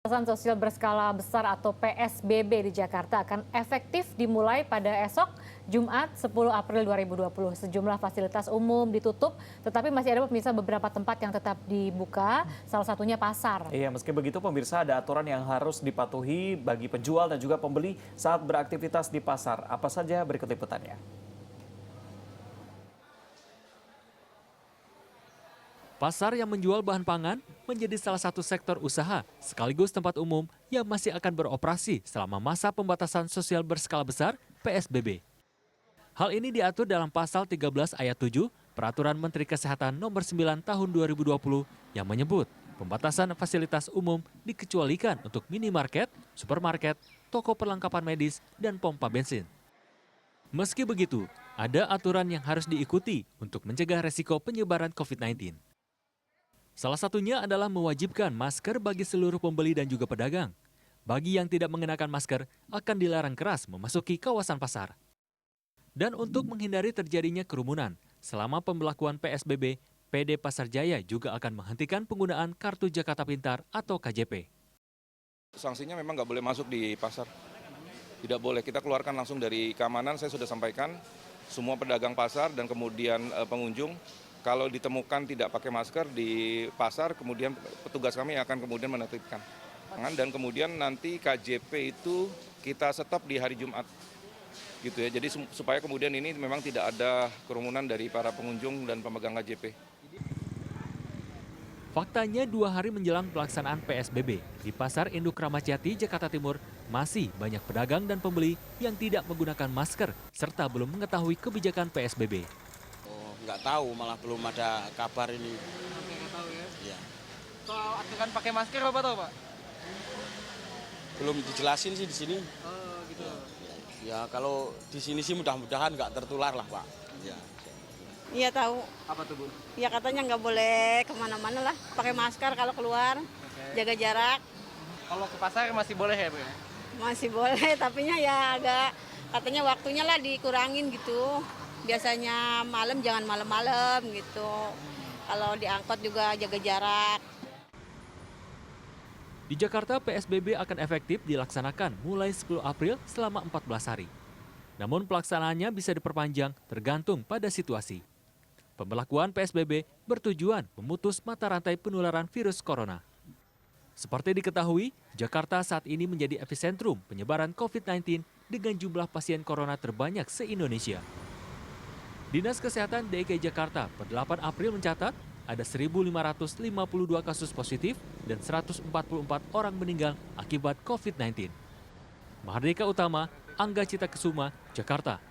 Pembatasan sosial berskala besar atau PSBB di Jakarta akan efektif dimulai pada esok Jumat 10 April 2020. Sejumlah fasilitas umum ditutup, tetapi masih ada pemirsa beberapa tempat yang tetap dibuka, salah satunya pasar. Iya, meski begitu pemirsa ada aturan yang harus dipatuhi bagi penjual dan juga pembeli saat beraktivitas di pasar. Apa saja berikut liputannya. Pasar yang menjual bahan pangan menjadi salah satu sektor usaha sekaligus tempat umum yang masih akan beroperasi selama masa pembatasan sosial berskala besar (PSBB). Hal ini diatur dalam pasal 13 ayat 7 Peraturan Menteri Kesehatan Nomor 9 Tahun 2020 yang menyebut pembatasan fasilitas umum dikecualikan untuk minimarket, supermarket, toko perlengkapan medis, dan pompa bensin. Meski begitu, ada aturan yang harus diikuti untuk mencegah resiko penyebaran COVID-19. Salah satunya adalah mewajibkan masker bagi seluruh pembeli dan juga pedagang. Bagi yang tidak mengenakan masker, akan dilarang keras memasuki kawasan pasar. Dan untuk menghindari terjadinya kerumunan, selama pemberlakuan PSBB, PD Pasar Jaya juga akan menghentikan penggunaan Kartu Jakarta Pintar atau KJP. Sanksinya memang nggak boleh masuk di pasar. Tidak boleh, kita keluarkan langsung dari keamanan, saya sudah sampaikan, semua pedagang pasar dan kemudian pengunjung, kalau ditemukan tidak pakai masker di pasar, kemudian petugas kami akan kemudian menertibkan. Dan kemudian nanti KJP itu kita stop di hari Jumat. Gitu ya. Jadi supaya kemudian ini memang tidak ada kerumunan dari para pengunjung dan pemegang KJP. Faktanya 2 hari menjelang pelaksanaan PSBB, di Pasar Induk Ramadjati, Jakarta Timur, masih banyak pedagang dan pembeli yang tidak menggunakan masker serta belum mengetahui kebijakan PSBB. Nggak tahu, malah belum ada kabar ini. Oke, nggak tahu ya? Iya. Soal aturan pakai masker apa tahu, Pak? Belum dijelasin sih di sini. Oh, gitu. Ya kalau di sini sih mudah-mudahan nggak tertular lah, Pak. Iya. Iya tahu. Apa tuh, Bu? Ya katanya nggak boleh kemana-mana lah. Pakai masker kalau keluar, jaga jarak. Kalau ke pasar masih boleh ya, Bu? Masih boleh, tapi ya agak katanya waktunya lah dikurangin gitu. Biasanya malam jangan malam-malam gitu. Kalau diangkut juga jaga jarak. Di Jakarta, PSBB akan efektif dilaksanakan mulai 10 April selama 14 hari. Namun pelaksanaannya bisa diperpanjang tergantung pada situasi. Pemberlakuan PSBB bertujuan memutus mata rantai penularan virus corona. Seperti diketahui, Jakarta saat ini menjadi epicentrum penyebaran COVID-19 dengan jumlah pasien corona terbanyak se-Indonesia. Dinas Kesehatan DKI Jakarta per 8 April mencatat ada 1.552 kasus positif dan 144 orang meninggal akibat COVID-19. Mahardika Utama, Angga Cita Kesuma, Jakarta.